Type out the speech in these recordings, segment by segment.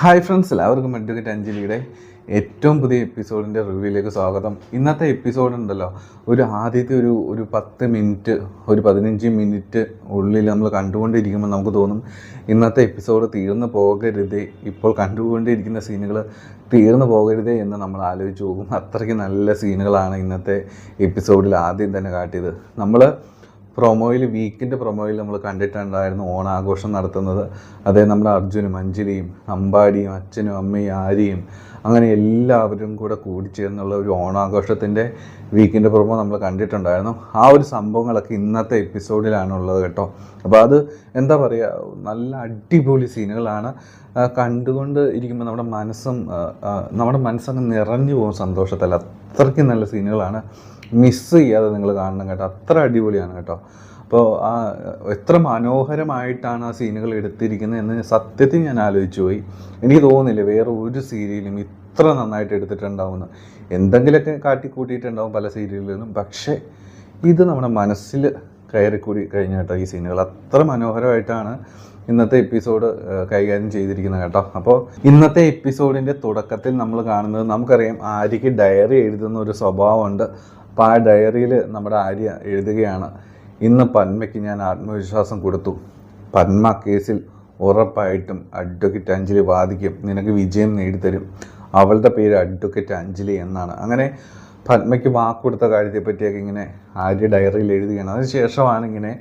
Hi friends, എല്ലാവർക്കും advocate അഞ്ജലിയുടെ ഏറ്റവും പുതിയ എപ്പിസോഡിൻ്റെ റിവ്യൂയിലേക്ക് സ്വാഗതം. ഇന്നത്തെ എപ്പിസോഡ് ഉണ്ടല്ലോ, ആദ്യത്തെ ഒരു 10 മിനിറ്റ്, ഒരു 15 മിനിറ്റ് ഉള്ളിൽ നമ്മൾ കണ്ടുകൊണ്ടിരിക്കുമ്പോൾ നമുക്ക് തോന്നും ഇന്നത്തെ എപ്പിസോഡ് തീർന്നു പോകരുതേ, ഇപ്പോൾ കണ്ടുകൊണ്ടിരിക്കുന്ന സീനുകൾ തീർന്നു പോകരുതേ എന്ന് നമ്മൾ ആലോചിച്ച് പോകും. അത്രയ്ക്ക് നല്ല സീനുകളാണ് ഇന്നത്തെ എപ്പിസോഡിൽ ആദ്യം തന്നെ കാട്ടിയത്. നമ്മൾ വീക്കിൻ്റെ പ്രൊമോയിൽ നമ്മൾ കണ്ടിട്ടുണ്ടായിരുന്നു ഓണാഘോഷം നടത്തുന്നത്. അതേ നമ്മുടെ അർജുനും അഞ്ജലിയും അമ്പാടിയും അച്ഛനും അമ്മയും ആര്യയും അങ്ങനെ എല്ലാവരും കൂടെ കൂടിച്ചേർന്നുള്ള ഒരു ഓണാഘോഷത്തിൻ്റെ വീക്കിൻ്റെ പ്രൊമോ നമ്മൾ കണ്ടിട്ടുണ്ടായിരുന്നു. ആ ഒരു സംഭവങ്ങളൊക്കെ ഇന്നത്തെ എപ്പിസോഡിലാണുള്ളത് കേട്ടോ. അപ്പോൾ അത് എന്താ പറയുക, നല്ല അടിപൊളി സീനുകളാണ്. കണ്ടുകൊണ്ട് ഇരിക്കുമ്പോൾ നമ്മുടെ മനസ്സങ്ങ് നിറഞ്ഞു പോകും സന്തോഷത്തിൽ. അത്രയ്ക്ക് നല്ല സീനുകളാണ്. മിസ് ചെയ്യാതെ നിങ്ങൾ കാണണം കേട്ടോ, അത്ര അടിപൊളിയാണ് കേട്ടോ. അപ്പോൾ എത്ര മനോഹരമായിട്ടാണ് ആ സീനുകൾ എടുത്തിരിക്കുന്നത് എന്ന് സത്യത്തിൽ ഞാൻ ആലോചിച്ചു പോയി. എനിക്ക് തോന്നുന്നില്ല വേറെ ഒരു സീരിയലും ഇത്ര നന്നായിട്ട് എടുത്തിട്ടുണ്ടാവുമെന്ന്. എന്തെങ്കിലുമൊക്കെ കാട്ടിക്കൂട്ടിയിട്ടുണ്ടാവും പല സീരിയലുകളിലും, പക്ഷേ ഇത് നമ്മുടെ മനസ്സിൽ കയറിക്കൂടി കഴിഞ്ഞ കേട്ടോ ഈ സീനുകൾ. അത്ര മനോഹരമായിട്ടാണ് ഇന്നത്തെ എപ്പിസോഡ് കൈകാര്യം ചെയ്തിരിക്കുന്നത് കേട്ടോ. അപ്പോൾ ഇന്നത്തെ എപ്പിസോഡിൻ്റെ തുടക്കത്തിൽ നമ്മൾ കാണുന്നത്, നമുക്കറിയാം ആര്യയ്ക്ക് ഡയറി എഴുതുന്ന ഒരു സ്വഭാവമുണ്ട്. അപ്പോൾ ആ ഡയറിയിൽ നമ്മുടെ ആര്യ എഴുതുകയാണ്, ഇന്ന് പന്മയ്ക്ക് ഞാൻ ആത്മവിശ്വാസം കൊടുത്തു. പന്മ കേസിൽ ഉറപ്പായിട്ടും അഡ്വക്കേറ്റ് അഞ്ജലി വാദിക്കും, നിനക്ക് വിജയം നേടിത്തരും. അവളുടെ പേര് അഡ്വക്കേറ്റ് അഞ്ജലി എന്നാണ്. അങ്ങനെ പന്മയ്ക്ക് വാക്കുകൊടുത്ത കാര്യത്തെപ്പറ്റിയൊക്കെ ഇങ്ങനെ ആര്യ ഡയറിയിൽ എഴുതുകയാണ്. അതിനുശേഷമാണ് ഇങ്ങനെ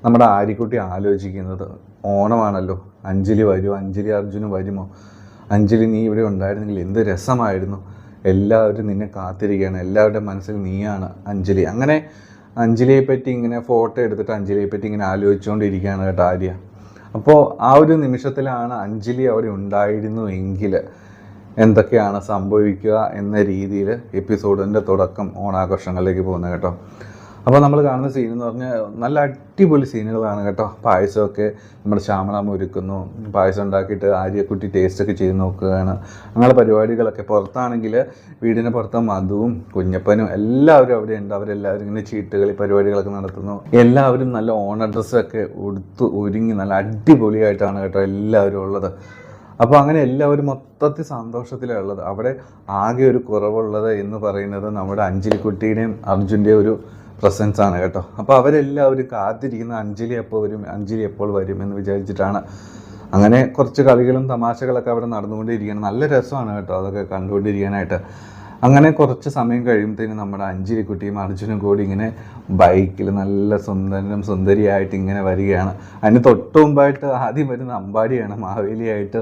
നമ്മുടെ ആര്യക്കുട്ടി ആലോചിക്കുന്നത്, ഓണമാണല്ലോ, അഞ്ജലി വരുമോ, അഞ്ജലി അർജുന് വരുമോ, അഞ്ജലി നീ ഇവിടെ ഉണ്ടായിരുന്നെങ്കിൽ എന്ത് രസമായിരുന്നു, എല്ലാവരും നിന്നെ കാത്തിരിക്കുകയാണ്, എല്ലാവരുടെ മനസ്സിൽ നീയാണ് അഞ്ജലി. അങ്ങനെ അഞ്ജലിയെപ്പറ്റി ഇങ്ങനെ ഫോട്ടോ എടുത്തിട്ട് അഞ്ജലിയെപ്പറ്റി ഇങ്ങനെ ആലോചിച്ചുകൊണ്ടിരിക്കുകയാണ് കേട്ടോ ആര്യ. അപ്പോൾ ആ ഒരു നിമിഷത്തിലാണ് അഞ്ജലി അവിടെ ഉണ്ടായിരുന്നു എങ്കിൽ എന്തൊക്കെയാണ് സംഭവിക്കുക എന്ന രീതിയിൽ എപ്പിസോഡിൻ്റെ തുടക്കം ഓണാഘോഷങ്ങളിലേക്ക് പോകുന്നത് കേട്ടോ. അപ്പോൾ നമ്മൾ കാണുന്ന സീൻ എന്ന് പറഞ്ഞാൽ നല്ല അടിപൊളി സീനുകളാണ് കേട്ടോ. പായസമൊക്കെ നമ്മുടെ ശ്യാമളാമ്മ ഒരുക്കുന്നു. പായസം ഉണ്ടാക്കിയിട്ട് ആര്യക്കുട്ടി ടേസ്റ്റൊക്കെ ചെയ്ത് നോക്കുകയാണ്. അങ്ങനെ പരിപാടികളൊക്കെ പുറത്താണെങ്കിൽ വീടിന് പുറത്ത് മധുവും കുഞ്ഞപ്പനും എല്ലാവരും അവിടെ ഉണ്ട്. അവരെല്ലാവരും ഇങ്ങനെ ചീട്ടുകളി പരിപാടികളൊക്കെ നടത്തുന്നു. എല്ലാവരും നല്ല ഓണ ഡ്രസ്സൊക്കെ ഉടുത്ത് ഒരുങ്ങി നല്ല അടിപൊളിയായിട്ടാണ് കേട്ടോ എല്ലാവരും ഉള്ളത്. അപ്പോൾ അങ്ങനെ എല്ലാവരും മൊത്തത്തിൽ സന്തോഷത്തിലാണ് ഉള്ളത്. അവിടെ ആകെ ഒരു കുറവുള്ളത് എന്ന് പറയുന്നത് നമ്മുടെ അഞ്ജലിക്കുട്ടിയുടെയും അർജുൻ്റെയും ഒരു പ്രസൻസ് ആണ് കേട്ടോ. അപ്പോൾ അവരെല്ലാവരും കാത്തിരിക്കുന്ന അഞ്ജലി എപ്പോൾ വരും എന്ന് വിചാരിച്ചിട്ടാണ്. അങ്ങനെ കുറച്ച് കളികളും തമാശകളൊക്കെ അവിടെ നടന്നുകൊണ്ടിരിക്കുകയാണ്. നല്ല രസമാണ് കേട്ടോ അതൊക്കെ കണ്ടുകൊണ്ടിരിക്കാനായിട്ട്. അങ്ങനെ കുറച്ച് സമയം കഴിയുമ്പോഴത്തേനും നമ്മുടെ അഞ്ജലിക്കുട്ടിയും അർജുനും കൂടി ഇങ്ങനെ ബൈക്കിൽ നല്ല സുന്ദരിയായിട്ട് ഇങ്ങനെ വരികയാണ്. അതിന് തൊട്ട് മുമ്പായിട്ട് ആദ്യം വരുന്ന അമ്പാടിയാണ്, മാവേലിയായിട്ട്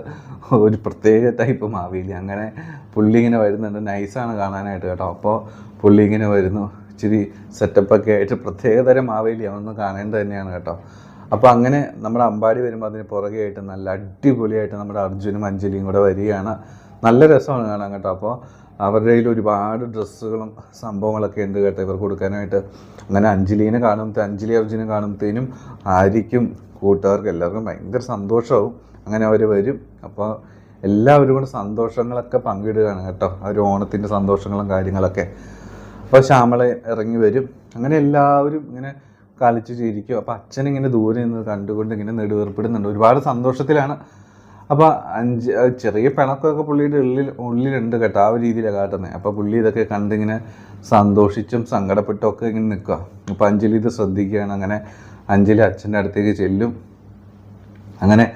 ഒരു പ്രത്യേക ടൈപ്പ് മാവേലി. അങ്ങനെ പുള്ളി ഇങ്ങനെ വരുന്നുണ്ട്, നൈസാണ് കാണാനായിട്ട് കേട്ടോ. അപ്പോൾ പുള്ളി ഇങ്ങനെ വരുന്നു, ഇച്ചിരി സെറ്റപ്പൊക്കെ ആയിട്ട് പ്രത്യേകതരം മാവേലിയാവുന്ന കാണേണ്ടത് തന്നെയാണ് കേട്ടോ. അപ്പോൾ അങ്ങനെ നമ്മുടെ അമ്പാടി വരുമ്പോൾ അതിന് പുറകെ ആയിട്ട് നല്ല അടിപൊളിയായിട്ട് നമ്മുടെ അർജുനും അഞ്ജലിയും കൂടെ വരികയാണ്. നല്ല രസമാണ് കാണാൻ കേട്ടോ. അപ്പോൾ അവരുടെ കയ്യിൽ ഒരുപാട് ഡ്രസ്സുകളും സംഭവങ്ങളൊക്കെ ഉണ്ട് കേട്ടോ ഇവർ കൊടുക്കാനായിട്ട്. അങ്ങനെ അഞ്ജലി അർജുനെ കാണുമ്പോഴത്തേനും ആര്യയ്ക്കും കൂട്ടുകാർക്കും എല്ലാവർക്കും ഭയങ്കര സന്തോഷമാവും. അങ്ങനെ അവർ വരും. അപ്പോൾ എല്ലാവരും കൂടെ സന്തോഷങ്ങളൊക്കെ പങ്കിടുകയാണ് കേട്ടോ, അവർ ഓണത്തിൻ്റെ സന്തോഷങ്ങളും കാര്യങ്ങളൊക്കെ. അപ്പോൾ ശ്യാമള ഇറങ്ങി വരും. അങ്ങനെ എല്ലാവരും ഇങ്ങനെ കളിച്ച് ചിരിക്കും. അപ്പോൾ അച്ഛനിങ്ങനെ ദൂരെ നിന്ന് കണ്ടുകൊണ്ട് ഇങ്ങനെ നെടുവേർപ്പിടുന്നുണ്ട്, ഒരുപാട് സന്തോഷത്തിലാണ്. അപ്പോൾ ചെറിയ പിണക്കമൊക്കെ പുള്ളിയുടെ ഉള്ളിലുണ്ട് കേട്ടോ, ആ ഒരു രീതിയിലാണ് കാട്ടുന്നത്. അപ്പോൾ പുള്ളി ഇതൊക്കെ കണ്ടിങ്ങനെ സന്തോഷിച്ചും സങ്കടപ്പെട്ടും ഒക്കെ ഇങ്ങനെ നിൽക്കുക. അപ്പോൾ അഞ്ജലി ഇത് ശ്രദ്ധിക്കുകയാണ്. അങ്ങനെ അഞ്ജലി അച്ഛൻ്റെ അടുത്തേക്ക് ചെല്ലും. അങ്ങനെ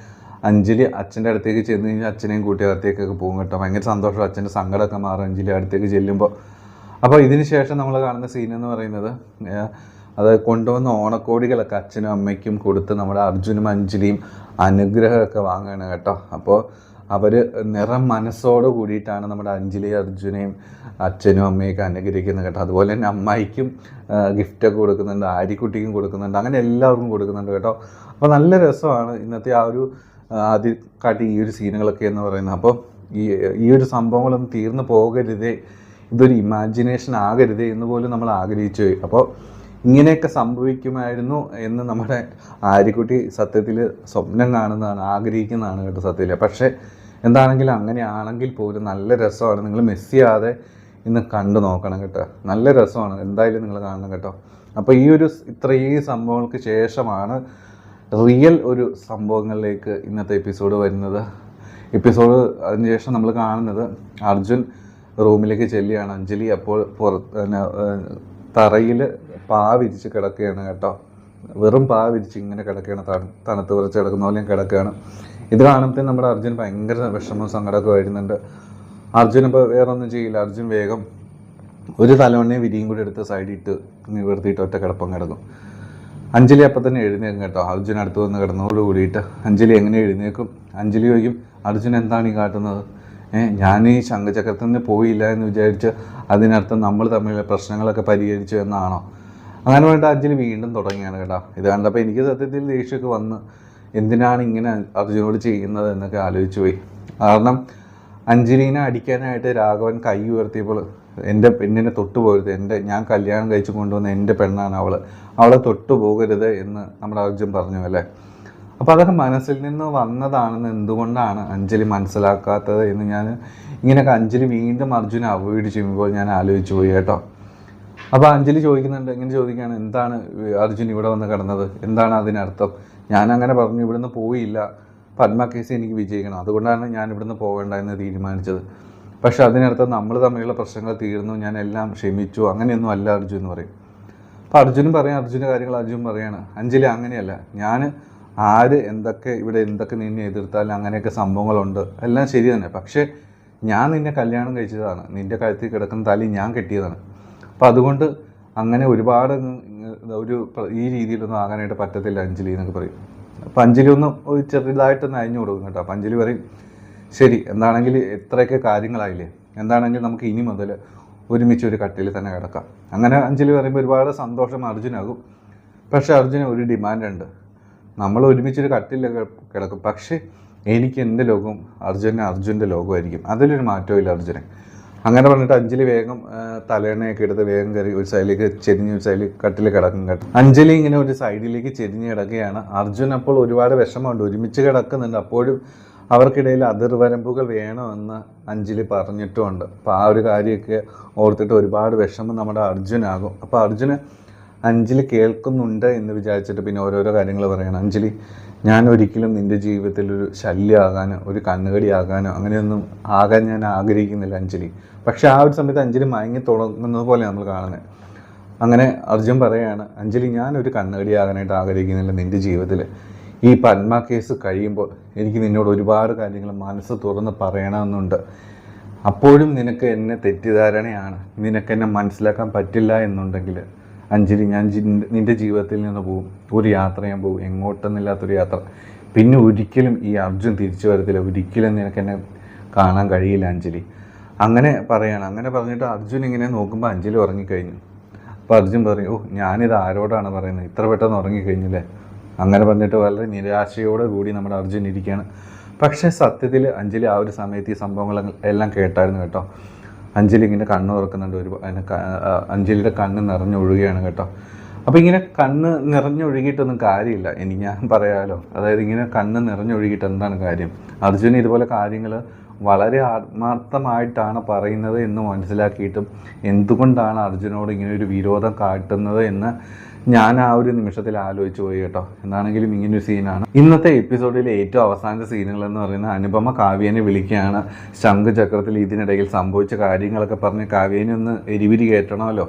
അഞ്ജലി അച്ഛൻ്റെ അടുത്തേക്ക് ചെന്ന് കഴിഞ്ഞാൽ അച്ഛനെയും കൂട്ടി അകത്തേക്കൊക്കെ പോകും കേട്ടോ. ഭയങ്കര സന്തോഷം, അച്ഛൻ്റെ സങ്കടമൊക്കെ മാറും അഞ്ജലി അടുത്തേക്ക് ചെല്ലുമ്പോൾ. അപ്പോൾ ഇതിന് ശേഷം നമ്മൾ കാണുന്ന സീൻ എന്ന് പറയുന്നത്, അത് കൊണ്ടുവന്ന ഓണക്കോടികളൊക്കെ അച്ഛനും അമ്മയ്ക്കും കൊടുത്ത് നമ്മുടെ അർജുനും അഞ്ജലിയും അനുഗ്രഹമൊക്കെ വാങ്ങുകയാണ് കേട്ടോ. അപ്പോൾ അവർ നിറം മനസ്സോട് കൂടിയിട്ടാണ് നമ്മുടെ അഞ്ജലി അർജുനെയും അച്ഛനും അമ്മയൊക്കെ അനുഗ്രഹിക്കുന്നത് കേട്ടോ. അതുപോലെ തന്നെ അമ്മായിക്കും ഗിഫ്റ്റൊക്കെ കൊടുക്കുന്നുണ്ട്, ആര്യക്കുട്ടിക്കും കൊടുക്കുന്നുണ്ട്, അങ്ങനെ എല്ലാവർക്കും കൊടുക്കുന്നുണ്ട് കേട്ടോ. അപ്പോൾ നല്ല രസമാണ് ഇന്നത്തെ ആ ഒരു ആദ്യം കാട്ടി ഈ ഒരു സീനുകളൊക്കെ എന്ന് പറയുന്നത്. അപ്പോൾ ഈ ഒരു സംഭവങ്ങളൊന്നും തീർന്നു പോകരുതേ, ഇതൊരു ഇമാജിനേഷൻ ആകരുതേ എന്ന് പോലും നമ്മൾ ആഗ്രഹിച്ചു പോയി. അപ്പോൾ ഇങ്ങനെയൊക്കെ സംഭവിക്കുമായിരുന്നു എന്ന് നമ്മുടെ ആര്യക്കുട്ടി സത്യത്തിൽ സ്വപ്നം കാണുന്നതാണ്, ആഗ്രഹിക്കുന്നതാണ് കേട്ടോ സത്യത്തിൽ. പക്ഷേ എന്താണെങ്കിലും അങ്ങനെയാണെങ്കിൽ പോലും നല്ല രസമാണ്. നിങ്ങൾ മിസ് ചെയ്യാതെ ഇന്ന് കണ്ടു നോക്കണം കേട്ടോ, നല്ല രസമാണ്, എന്തായാലും നിങ്ങൾ കാണണം കേട്ടോ. അപ്പോൾ ഈ ഒരു ഇത്രയും സംഭവങ്ങൾക്ക് ശേഷമാണ് റിയൽ ഒരു സംഭവങ്ങളിലേക്ക് ഇന്നത്തെ എപ്പിസോഡ് വരുന്നത്. എപ്പിസോഡ് അതിനുശേഷം നമ്മൾ കാണുന്നത് അർജുൻ റൂമിലേക്ക് ചെല്ലുകയാണ്. അഞ്ജലി അപ്പോൾ തറയിൽ പാ വിരിച്ച് കിടക്കുകയാണ് കേട്ടോ. വെറും പാ വിരിച്ച് ഇങ്ങനെ കിടക്കുകയാണ്, തണുത്ത് വിറച്ച് കിടക്കുന്ന പോലെയും കിടക്കുകയാണ്. ഇത് കാണുമ്പോൾ നമ്മുടെ അർജുൻ ഭയങ്കര വിഷമവും സങ്കടമൊക്കെ വരുന്നുണ്ട്. അർജുൻ ഇപ്പോൾ വേറെ ഒന്നും ചെയ്യില്ല. അർജുൻ വേഗം ഒരു തലവണ്ണയും വിരിയും കൂടി എടുത്ത് സൈഡിട്ട് നിവർത്തിയിട്ട് ഒറ്റ കിടപ്പം കിടക്കും. അഞ്ജലി അപ്പം തന്നെ എഴുന്നേക്കും കേട്ടോ. അർജുൻ അടുത്ത് വന്ന് കിടന്നതോട് കൂടിയിട്ട് അഞ്ജലി എങ്ങനെ എഴുന്നേക്കും? അഞ്ജലി ചോദിക്കും, അർജുൻ എന്താണ് ഈ കാട്ടുന്നത്? ഞാൻ ഈ ശംഖചക്രത്തിൽ നിന്ന് പോയില്ല എന്ന് വിചാരിച്ച് അതിനർത്ഥം നമ്മൾ തമ്മിലുള്ള പ്രശ്നങ്ങളൊക്കെ പരിഹരിച്ചു എന്നാണോ? അങ്ങനെ വേണ്ട അഞ്ജലി വീണ്ടും തുടങ്ങിയാണ് കേട്ടോ. ഇത് കണ്ടപ്പോൾ എനിക്ക് സത്യത്തിൽ ദേഷ്യമൊക്കെ വന്ന് എന്തിനാണ് ഇങ്ങനെ അർജുനോട് ചെയ്യുന്നത് എന്നൊക്കെ ആലോചിച്ച് പോയി. കാരണം അഞ്ജലീനെ അടിക്കാനായിട്ട് രാഘവൻ കൈ ഉയർത്തിയപ്പോൾ എൻ്റെ പെണ്ണിനെ തൊട്ടു പോകരുത്, ഞാൻ കല്യാണം കഴിച്ചു കൊണ്ടുവന്ന എൻ്റെ പെണ്ണാണ് അവളെ തൊട്ടു പോകരുത് എന്ന് നമ്മുടെ അർജുൻ പറഞ്ഞു അല്ലേ. അപ്പോൾ അതൊക്കെ മനസ്സിൽ നിന്ന് വന്നതാണെന്ന് എന്തുകൊണ്ടാണ് അഞ്ജലി മനസ്സിലാക്കാത്തത് എന്ന് ഞാൻ ഇങ്ങനെയൊക്കെ അഞ്ജലി വീണ്ടും അർജുനെ അവോയ്ഡ് ചെയ്യുമ്പോൾ ഞാൻ ആലോചിച്ച് പോയി കേട്ടോ. അപ്പോൾ അഞ്ജലി ചോദിക്കുന്നുണ്ട്, ഇങ്ങനെ ചോദിക്കുകയാണ്, എന്താണ് അർജുൻ ഇവിടെ വന്ന് കിടന്നത്, എന്താണ് അതിനർത്ഥം? ഞാൻ അങ്ങനെ പറഞ്ഞു, ഇവിടുന്ന് പോയില്ല, പത്മ കേസ് എനിക്ക് വിജയിക്കണം, അതുകൊണ്ടാണ് ഞാൻ ഇവിടുന്ന് പോകേണ്ട എന്ന് തീരുമാനിച്ചത്. പക്ഷെ അതിനർത്ഥം നമ്മൾ തമ്മിലുള്ള പ്രശ്നങ്ങൾ തീർന്നു, ഞാൻ എല്ലാം ക്ഷമിച്ചു, അങ്ങനെയൊന്നും അല്ല അർജുൻ എന്ന് പറയും. അപ്പോൾ അർജുനും പറയാം, അർജുൻ്റെ കാര്യങ്ങൾ അർജുൻ പറയാണ്, അഞ്ജലി അങ്ങനെയല്ല, ഞാൻ എന്തൊക്കെ നിന്നെ എതിർത്താലും അങ്ങനെയൊക്കെ സംഭവങ്ങളുണ്ട്, എല്ലാം ശരി തന്നെ. പക്ഷേ ഞാൻ നിന്നെ കല്യാണം കഴിച്ചതാണ്, നിൻ്റെ കഴുത്തിൽ കിടക്കുന്ന താലി ഞാൻ കെട്ടിയതാണ്. അപ്പോൾ അതുകൊണ്ട് അങ്ങനെ ഒരുപാട് ഈ രീതിയിലൊന്നും ആകാനായിട്ട് പറ്റത്തില്ല അഞ്ജലി എന്നൊക്കെ പറയും. അപ്പോൾ അഞ്ജലി ഒന്ന് ചെറുതായിട്ടൊന്ന് അയഞ്ഞു കൊടുക്കും കേട്ടോ. അപ്പോൾ അഞ്ജലി പറയും, ശരി, എന്താണെങ്കിൽ എത്രയൊക്കെ കാര്യങ്ങളായില്ലേ, എന്താണെങ്കിൽ നമുക്ക് ഇനി മുതൽ ഒരുമിച്ച് ഒരു കട്ടിൽ തന്നെ കിടക്കാം. അങ്ങനെ അഞ്ജലി പറയുമ്പോൾ ഒരുപാട് സന്തോഷം അർജുനാകും. പക്ഷേ അർജുന് ഒരു ഡിമാൻഡുണ്ട്, നമ്മൾ ഒരുമിച്ചൊരു കട്ടിലൊക്കെ കിടക്കും, പക്ഷേ എനിക്ക് എൻ്റെ ലോകവും അർജുൻ്റെ ലോകമായിരിക്കും, അതിലൊരു മാറ്റമില്ല അർജുനെ. അങ്ങനെ പറഞ്ഞിട്ട് അഞ്ജലി വേഗം തലേണയൊക്കെ എടുത്ത് വേഗം കയറി ഒരു സൈഡിലേക്ക് ചെരിഞ്ഞ് ഒരു സൈഡിൽ കട്ടിൽ കിടക്കും കേട്ടോ. അഞ്ജലി ഇങ്ങനെ ഒരു സൈഡിലേക്ക് ചെരിഞ്ഞ് കിടക്കുകയാണ്. അർജുൻ അപ്പോൾ ഒരുപാട് വിഷമമുണ്ട്, ഒരുമിച്ച് കിടക്കുന്നുണ്ട്. അപ്പോഴും അവർക്കിടയിൽ അതിർവരമ്പുകൾ വേണമെന്ന് അഞ്ജലി പറഞ്ഞിട്ടുമുണ്ട്. അപ്പോൾ ആ ഒരു കാര്യമൊക്കെ ഓർത്തിട്ട് ഒരുപാട് വിഷമം നമ്മുടെ അർജുനാകും. അപ്പോൾ അർജുന് അഞ്ജലി കേൾക്കുന്നുണ്ട് എന്ന് വിചാരിച്ചിട്ട് പിന്നെ ഓരോരോ കാര്യങ്ങൾ പറയണം. അഞ്ജലി, ഞാൻ ഒരിക്കലും നിൻ്റെ ജീവിതത്തിൽ ഒരു ശല്യമാകാനോ ഒരു കണ്ണുകടിയാകാനോ അങ്ങനെയൊന്നും ആകാൻ ഞാൻ ആഗ്രഹിക്കുന്നില്ല അഞ്ജലി. പക്ഷേ ആ ഒരു സമയത്ത് അഞ്ജലി മയങ്ങി തുടങ്ങുന്നത് പോലെ നമ്മൾ കാണുന്നത്. അങ്ങനെ അർജുൻ പറയുകയാണ്, അഞ്ജലി, ഞാനൊരു കണ്ണുകടിയാകാനായിട്ട് ആഗ്രഹിക്കുന്നില്ല നിൻ്റെ ജീവിതത്തിൽ. ഈ പത്മ കേസ് കഴിയുമ്പോൾ എനിക്ക് നിന്നോട് ഒരുപാട് കാര്യങ്ങൾ മനസ്സ് തുറന്ന് പറയണമെന്നുണ്ട്. അപ്പോഴും നിനക്ക് എന്നെ തെറ്റിദ്ധാരണയാണ്, നിനക്ക് എന്നെ മനസ്സിലാക്കാൻ പറ്റില്ല എന്നുണ്ടെങ്കിൽ അഞ്ജലി, ഞാൻ നിൻ്റെ ജീവിതത്തിൽ നിന്ന് പോകും, ഒരു യാത്ര ഞാൻ പോകും, എങ്ങോട്ടെന്നില്ലാത്തൊരു യാത്ര. പിന്നെ ഒരിക്കലും ഈ അർജുൻ തിരിച്ചു വരത്തില്ല, ഒരിക്കലും നിനക്ക് എന്നെ കാണാൻ കഴിയില്ല അഞ്ജലി. അങ്ങനെ പറയാണ്. അങ്ങനെ പറഞ്ഞിട്ട് അർജുൻ ഇങ്ങനെ നോക്കുമ്പോൾ അഞ്ജലി ഉറങ്ങിക്കഴിഞ്ഞു. അപ്പോൾ അർജുൻ പറയും, ഞാനിത് ആരോടാണ് പറയുന്നത്, ഇത്ര പെട്ടെന്ന് ഉറങ്ങിക്കഴിഞ്ഞില്ലേ? അങ്ങനെ പറഞ്ഞിട്ട് വളരെ നിരാശയോടെ കൂടി നമ്മുടെ അർജുൻ ഇരിക്കുകയാണ്. പക്ഷേ സത്യത്തിൽ അഞ്ജലി ആ ഒരു സമയത്ത് ഈ സംഭവങ്ങളെല്ലാം കേട്ടായിരുന്നു കേട്ടോ. അഞ്ജലി ഇങ്ങനെ കണ്ണ് തുറക്കുന്നുണ്ട്, അഞ്ജലിയുടെ കണ്ണ് നിറഞ്ഞൊഴുകുകയാണ് കേട്ടോ. അപ്പോൾ ഇങ്ങനെ കണ്ണ് നിറഞ്ഞൊഴുകിയിട്ടൊന്നും കാര്യമില്ല, ഞാൻ പറയാമല്ലോ. അതായത് ഇങ്ങനെ കണ്ണ് നിറഞ്ഞൊഴുകിയിട്ട് എന്താണ് കാര്യം? അർജുൻ ഇതുപോലെ കാര്യങ്ങൾ വളരെ ആത്മാർത്ഥമായിട്ടാണ് പറയുന്നത് എന്ന് മനസ്സിലാക്കിയിട്ടും എന്തുകൊണ്ടാണ് അർജുനോട് ഇങ്ങനെ ഒരു വിരോധം കാട്ടുന്നത് എന്ന് ഞാൻ ആ ഒരു നിമിഷത്തിൽ ആലോചിച്ച് പോയി കേട്ടോ. എന്താണെങ്കിലും ഇങ്ങനൊരു സീനാണ് ഇന്നത്തെ എപ്പിസോഡിലെ ഏറ്റവും അവസാനത്തെ സീനുകൾ എന്ന് പറയുന്നത്. അനുപമ കാവ്യനെ വിളിക്കുകയാണ്. ശംഖചക്രത്തിൽ ഇതിനിടയിൽ സംഭവിച്ച കാര്യങ്ങളൊക്കെ പറഞ്ഞ് കാവ്യനെ ഒന്ന് എരിവിരി കയറ്റണമല്ലോ.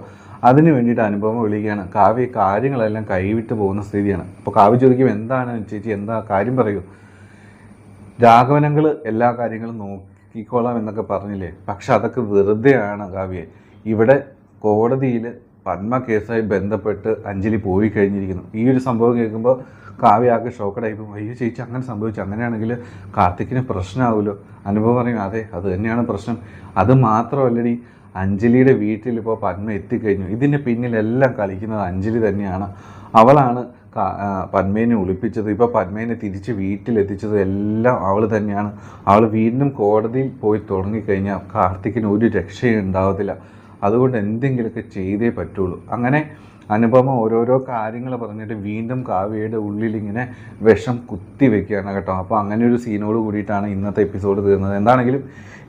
അതിന് വേണ്ടിയിട്ട് അനുപമ വിളിക്കുകയാണ്. കാവ്യ കാര്യങ്ങളെല്ലാം കൈവിട്ട് പോകുന്ന സ്ഥിതിയാണ്. അപ്പോൾ കാവ്യ ചോദിക്കും, എന്താണ് ചേച്ചി, എന്താ കാര്യം പറയൂ? രാഘവനങ്ങൾ എല്ലാ കാര്യങ്ങളും നോക്കിക്കോളാം എന്നൊക്കെ പറഞ്ഞില്ലേ, പക്ഷെ അതൊക്കെ വെറുതെയാണ് കാവ്യ. ഇവിടെ കോടതിയിൽ പത്മ കേസുമായി ബന്ധപ്പെട്ട് അഞ്ജലി പോയി കഴിഞ്ഞിരിക്കുന്നു. ഈ ഒരു സംഭവം കേൾക്കുമ്പോൾ കാവ്യ ആകെ ഷോക്കഡായി പോകും. അയ്യോ ചേച്ചി, അങ്ങനെ സംഭവിച്ചു, അങ്ങനെയാണെങ്കിൽ കാർത്തിക്കിന് പ്രശ്നമാവുമല്ലോ. അനുഭവം പറയും, അതെ, അത് തന്നെയാണ് പ്രശ്നം. അത് മാത്രമല്ലടി, അഞ്ജലിയുടെ വീട്ടിൽ ഇപ്പോൾ പത്മ എത്തിക്കഴിഞ്ഞു. ഇതിൻ്റെ പിന്നിലെല്ലാം കളിക്കുന്നത് അഞ്ജലി തന്നെയാണ്. അവളാണ് പത്മേനെ ഒളിപ്പിച്ചത്, ഇപ്പോൾ പത്മേനെ തിരിച്ച് വീട്ടിലെത്തിച്ചത് എല്ലാം അവൾ തന്നെയാണ്. അവൾ വീണ്ടും കോടതിയിൽ പോയി തുടങ്ങിക്കഴിഞ്ഞാൽ കാർത്തിക്കിന് ഒരു രക്ഷയും ഉണ്ടാവത്തില്ല. അതുകൊണ്ട് എന്തെങ്കിലുമൊക്കെ ചെയ്തേ പറ്റുള്ളൂ. അങ്ങനെ അനുപമ ഓരോരോ കാര്യങ്ങൾ പറഞ്ഞിട്ട് വീണ്ടും കാവ്യയുടെ ഉള്ളിലിങ്ങനെ വിഷം കുത്തി വെക്കുകയാണ് കേട്ടോ. അപ്പോൾ അങ്ങനെ ഒരു സീനോട് കൂടിയിട്ടാണ് ഇന്നത്തെ എപ്പിസോഡ് തീർന്നത്. എന്താണെങ്കിലും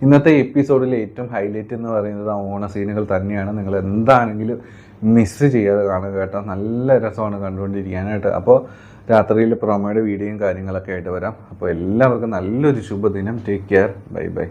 ഇന്നത്തെ എപ്പിസോഡിലെ ഏറ്റവും ഹൈലൈറ്റ് എന്ന് പറയുന്നത് ആ ഓണ സീനുകൾ തന്നെയാണ്. നിങ്ങൾ എന്താണെങ്കിലും മിസ് ചെയ്യാതെ കാണുക കേട്ടോ. നല്ല രസമാണ് കണ്ടുകൊണ്ടിരിക്കാനായിട്ട്. അപ്പോൾ രാത്രിയിൽ പ്രൊമോയുടെ വീഡിയോയും കാര്യങ്ങളൊക്കെ ആയിട്ട് വരാം. അപ്പോൾ എല്ലാവർക്കും നല്ലൊരു ശുഭദിനം. Take care. Bye bye.